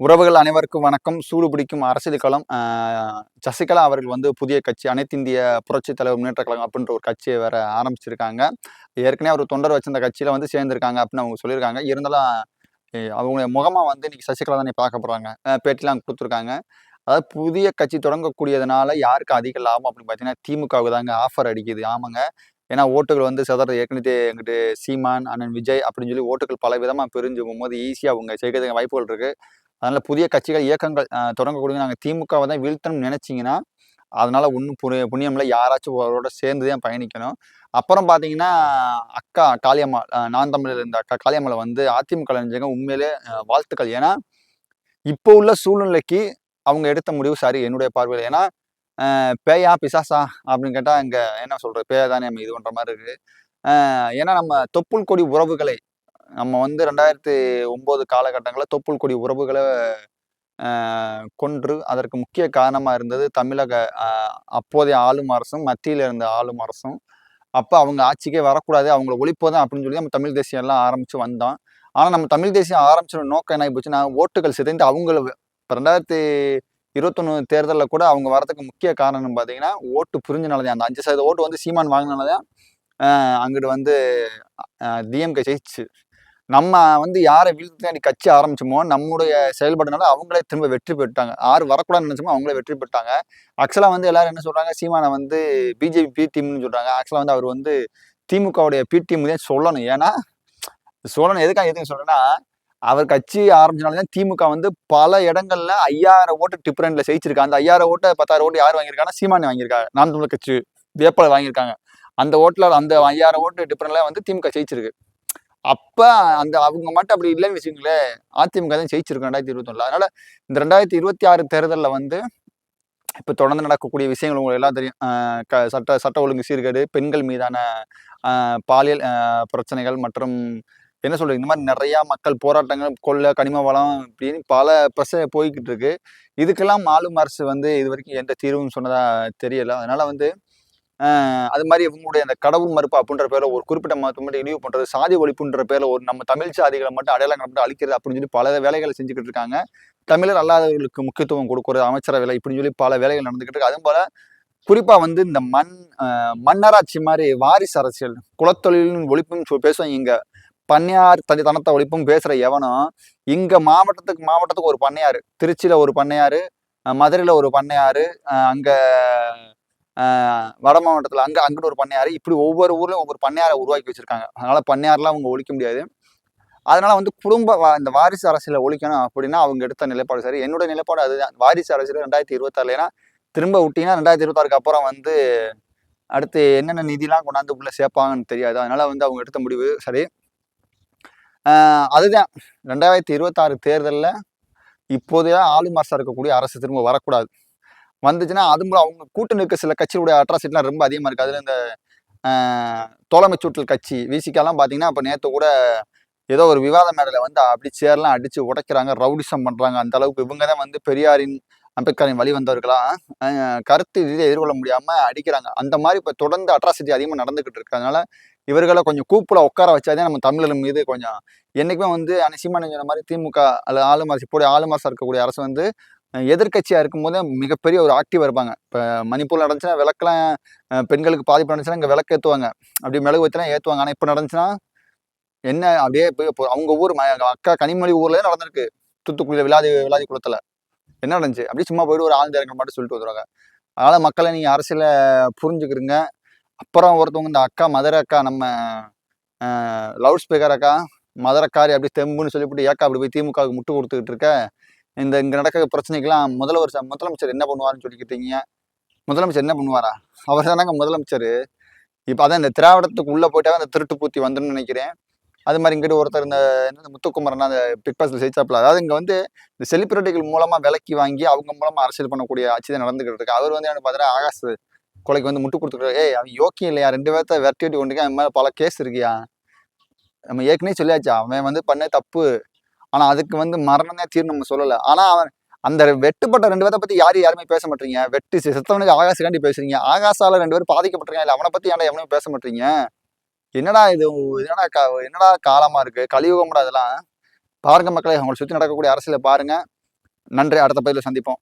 உறவுகள் அனைவருக்கும் வணக்கம். சூடு பிடிக்கும் அரசியல் களம். சசிகலா அவர்கள் வந்து புதிய கட்சி அனைத்து இந்திய புரட்சித் தலைவர் முன்னேற்ற கழகம் அப்படின்ற ஒரு கட்சியை வேற ஆரம்பிச்சிருக்காங்க. ஏற்கனவே அவர் தொண்டர் வச்சிருந்த கட்சியில வந்து சேர்ந்திருக்காங்க அப்படின்னு அவங்க சொல்லியிருக்காங்க. இருந்தாலும் அவங்க முகமா வந்து இன்னைக்கு சசிகலா தானே பார்க்க போறாங்க. பேட்டிலாம் கொடுத்துருக்காங்க. அதாவது புதிய கட்சி தொடங்கக்கூடியதுனால யாருக்கு அதிக லாபம் அப்படின்னு பார்த்தீங்கன்னா திமுகவுக்கு தாங்க ஆஃபர் அடிக்குது. ஆமாங்க. ஏன்னா ஓட்டுகள் வந்து சிதறது ஏற்கனவே எங்கிட்டு சீமான், அண்ணன் விஜய் அப்படின்னு சொல்லி ஓட்டுகள் பல விதமா பிரிஞ்சு போகும்போது ஈஸியா அவங்க ஜெயிக்கிறதுக்கு வாய்ப்புகள் இருக்கு. அதனால புதிய கட்சிகள், இயக்கங்கள் தொடங்கக்கூடிய நாங்க திமுகவ தான் வீழ்த்தணும்னு நினைச்சீங்கன்னா, அதனால ஒண்ணும் புண்ணியம் இல்ல. யாராச்சும் அவரோட சேர்ந்து தான் பயணிக்கணும். அப்புறம் பார்த்தீங்கன்னா, அக்கா காளியம்மாள் நான் தமிழர் இருந்த அக்கா காளியம்மாள வந்து அதிமுகல இணைஞ்சவங்க உண்மையிலே வாழ்த்துக்கள். ஏன்னா, இப்போ உள்ள சூழ்நிலைக்கு அவங்க எடுத்த முடிவு சரி என்னுடைய பார்வையில. ஏன்னா, பேயா, பிசாசா அப்படின்னு கேட்டா இங்க என்ன சொல்றது? பேய தானே நம்ம இது பண்ற மாரி இருக்கு. ஏன்னா நம்ம தொப்புள் கொடி உறவுகளை நம்ம வந்து 2009 காலகட்டங்கள்ல தொப்புள் கொடி உறவுகள அ கொன்று அதற்கு முக்கிய காரணமா இருந்தது தமிழக அ அப்போதைய ஆளும் அரசும், மத்தியில இருந்த ஆளும் அரசும். அப்ப அவங்க ஆட்சிக்கே வரக்கூடாது, அவங்கள ஒழிப்போம் அப்படின்னு சொல்லி நம்ம தமிழ் தேசியம் எல்லாம் ஆரம்பிச்சு வந்தோம். ஆனா நம்ம தமிழ் தேசியம் ஆரம்பிச்ச நோக்கம் என்ன ஆகி போச்சுன்னா, ஓட்டுகள் சிதைந்து அவங்கள இப்ப 2021 தேர்தல்ல கூட அவங்க வரதுக்கு முக்கிய காரணம் பார்த்தீங்கன்னா, ஓட்டு பிரிஞ்சனால தான். அந்த 5% ஓட்டு வந்து சீமான் வாங்குனனால தான், அங்கிட்டு வந்து டிஎம்கே ஜெயிச்சுச்சு. நம்ம வந்து யார வீழ்த்தணும்னு கட்சி ஆரம்பிச்சோமோ, நம்முடைய செயல்பாடுனால அவங்களே திரும்ப வெற்றி பெற்றுட்டாங்க. யார் வரக்கூடாதுன்னு நினைச்சோமோ அவங்களே வெற்றி பெற்றுட்டாங்க. ஆக்சுவலா வந்து எல்லாரும் என்ன சொல்றாங்க, சீமான வந்து பிஜேபி பி டீம்ன்னு சொல்றாங்க. ஆக்சுவலா வந்து அவர் வந்து திமுகவுடைய பி டீம் தான் சொல்லணும். ஏன்னா, சொல்லணும் எதுக்கு சொல்றேன்னா, அவர் கட்சி ஆரம்பிச்சனால தான் திமுக வந்து பல இடங்கள்ல 5000 ஓட்டு டிஃபரண்ட்ல ஜெயிச்சிருக்கு. அந்த 5000 ஓட்ட 10,000 ஓட்டு யார் வாங்கியிருக்காங்கன்னா, சீமான் வாங்கியிருக்காங்க. நாம் தமிழர் கட்சி வேட்பாளர் வாங்கியிருக்காங்க. அந்த ஓட்டுல அந்த 5000 ஓட்டு டிஃபரண்ட்ல வந்து திமுக ஜெயிச்சிருக்கு. அப்ப அந்த அவங்க மட்டும் அப்படி இல்லைன்னு வச்சுக்கங்களேன், அதிமுக தான் ஜெயிச்சிருக்கும் 2021ல. அதனால இந்த 2026 தேர்தல்ல வந்து இப்ப தொடர்ந்து நடக்கக்கூடிய விஷயங்கள் உங்களுக்கு எல்லாம் தெரியும். சட்ட ஒழுங்கு சீர்கேடு, பெண்கள் மீதான பாலியல் பிரச்சனைகள் மற்றும் என்ன சொல்றது, இந்த மாரி நெறையா மக்கள் போராட்டங்கள், கொள்ளை, கனிம வளம் இப்படின்னு பல பிரச்சனை போய்க்கிட்டு இருக்கு. இதுக்கெல்லாம் ஆளும் அரசு வந்து இதுவரைக்கும் எந்த தீர்வும் சொன்னதா தெரியல. அதனால வந்து அது மாரி இவங்களுடைய அந்த கடவுள் மறுப்பு அப்படின்ற பேர்ல ஒரு குறிப்பிட்ட மதத்த மட்டும் இழிவு பண்றது, சாதி ஒழிப்புன்ற பேர்ல ஒரு நம்ம தமிழ் சாதிகள மட்டும் அடையாளங்கள மட்டும் அழிக்கிறது அப்படின்னு சொல்லி பல வேலைகள செஞ்சுக்கிட்டு இருக்காங்க. தமிழர் அல்லாதவர்களுக்கு முக்கியத்துவம் குடுக்குறது, அமைச்சரவையில இப்படின்னு சொல்லி பல வேலைகள் நடந்துகிட்டு இருக்கு. அதுவும் போல குறிப்பா வந்து இந்த மன்னராட்சி மாரி வாரிசு அரசியல், குலத்தொழிலின் ஒழிப்புன்னு பேசுவாங்க இங்க. பண்ணையார் தனத்த ஒழிப்பும் பேசுற எவனும், இங்க மாவட்டத்துக்கு ஒரு பண்ணையாரு. திருச்சியில ஒரு பண்ணையாரு, மதுரையில ஒரு பண்ணையாரு, அங்க வட மாவட்டத்துல அங்கிட்டு ஒரு பண்ணையாரு. இப்படி ஒவ்வொரு ஊர்லயும் ஒவ்வொரு பண்ணையார உருவாக்கி வச்சிருக்காங்க. அதனால பண்ணையார்லாம் அவங்க ஒழிக்க முடியாது. அதனால வந்து இந்த வாரிசு அரசியல ஒழிக்கணும் அப்படின்னா, அவங்க எடுத்த நிலைப்பாடு சரி. என்னுடைய நிலைப்பாடு அதுதான். வாரிசு அரசியல் 2026 ஏன்னா, திரும்ப விட்டீங்கன்னா 2026க்கு அப்புறம் வந்து அடுத்து என்னென்ன நிதிலாம் கொண்டாந்து உள்ள சேர்ப்பாங்கன்னு தெரியாது. அதனால வந்து அவங்க எடுத்த முடிவு சரி. அதுதான் 2026 தேர்தல்ல இப்போதைய ஆளும் அரசா இருக்கக்கூடிய அரசு திரும்ப வரக்கூடாது. வந்துச்சுன்னா, அதுவும் அவங்க கூட்டணி இருக்க சில கட்சிகளுடைய அட்ராசிட்டிலாம் ரொம்ப அதிகமா இருக்கு. அதுல இந்த அ தோழமை சூட்டல் கட்சி விசிகலாம் பார்த்தீங்கன்னா, அப்ப நேத்து கூட ஏதோ ஒரு விவாத மேடையில வந்து அப்படி சேர்லாம் அடிச்சு உடைக்கிறாங்க, ரவுடிசம் பண்றாங்க. அந்த அளவுக்கு இவங்க தான் வந்து பெரியாரின், அம்பேத்கரின் வழி வந்தவர்களா அ கருத்து ரீதியா எதிர்கொள்ள முடியாம அடிக்கிறாங்க. அந்த மாரி இப்ப தொடர்ந்து அட்ராசிட்டி அதிகமா நடந்துகிட்டு இருக்கு. அதனால இவர்கள கொஞ்சம் கூப்புல உட்கார வச்சா தான் நம்ம தமிழர்கள் மீது கொஞ்சம் என்னைக்குமே வந்து சீமான் சொன்ன மாரி திமுக அல்லது ஆளும் அரசு இப்போதைய ஆளும் அரசா இருக்கக்கூடிய அரசு வந்து எதிர்க்கட்சியா இருக்கும்போதே மிகப்பெரிய ஒரு ஆக்டிவா இருப்பாங்க. இப்ப மணிப்பூர்ல நடந்துச்சுன்னா விளக்கெல்லாம் பெண்களுக்கு பாதிப்பு நடந்துச்சுன்னா இங்க விளக்கு ஏத்துவாங்க. அப்படியே மெழுகுவர்த்திலாம் ஏத்துவாங்க. ஆனா இப்ப நடந்துச்சுன்னா என்ன அப்படியே போய் அவங்க ஊர் அக்கா கனிமொழி ஊர்லயே நடந்திருக்கு. தூத்துக்குடியில விளாதிகுளத்துல. என்ன நடந்துச்சு? அப்படியே சும்மா போயிட்டு ஒரு ஆழ்ந்த இரங்கல் மட்டும் சொல்லிட்டு வந்துருவாங்க. அதனால மக்களே நீங்க அரசியல புரிஞ்சுக்கிருங்க. அப்புறம் ஒருத்தவங்க இந்த அக்கா மதுரை அக்கா நம்ம அ லவுட் ஸ்பீக்கர் அக்கா, மதுரக்காரி அப்படி தெம்புன்னு சொல்லிப்புட்டு ஏக்கா அப்படி போய் திமுகவுக்கு முட்டு குடுத்துக்கிட்டு இருக்க. இங்க நடக்கிற பிரச்சனைக்கெல்லாம் முதலமைச்சர் என்ன பண்ணுவாருன்னு சொல்லிக்கிட்டீங்க. முதலமைச்சர் என்ன பண்ணுவாரா? அவர் தானங்க முதலமைச்சரு. இப்ப அதான் இந்த திராவிடத்துக்கு உள்ள போயிட்டாவே அந்த திருட்டு பூத்தி வந்துரும்னு நெனைக்கிறேன். அது மாரி இங்கிட்டு ஒருத்தர் இந்த என்னது முத்துக்குமரன் அந்த பிக் பாஸ்ல ஜெயிச்சாப்ல. அதாவது இங்க வந்து இந்த செலிபிரிட்டிகள் மூலமா விலைக்கு வாங்கி, அவங்க மூலமா அரசியல் பண்ணக்கூடிய ஆட்சி தான் நடந்துகிட்டு இருக்கு. அவர் வந்து என்னன்னு பார்த்தீங்கன்னா, ஆகாஷ் கொலைக்கு வந்து முட்டு குடுத்துருக்காரு. "ஏய் அவன் யோக்கியம் இல்லையா? 2 பேத்த விரட்டி வெட்டி கொண்டிருக்கான். அவன் மேல பல கேஸ் இருக்குயா." நம்ம ஏற்கனவே சொல்லியாச்சு. அவன் வந்து பண்ணது தப்பு. ஆனா அதுக்கு வந்து மரணம் தான் தீர்வுன்னு நம்ம சொல்லல. ஆனா அவன் அந்த வெட்டுப்பட்ட 2 பேத்த பத்தி யாருமே பேச மாட்றீங்க. வெட்டி செத்தவனுக்கு ஆகாஷுக்காண்டி பேசுறீங்க. ஆகாஷால 2 பேரும் பாதிக்கப்பட்டிருக்கான். இல்ல அவன பத்தி ஏன்டா எவனும் பேச மாட்றீங்க? என்னடா இது? என்னடா என்னடா காலமா இருக்கு? கலியுகம்டா இதெல்லாம். பாருங்க மக்களே, உங்கள சுத்தி நடக்கக்கூடிய அரசியல பாருங்க. நன்றி. அடுத்த பதிவில் சந்திப்போம்.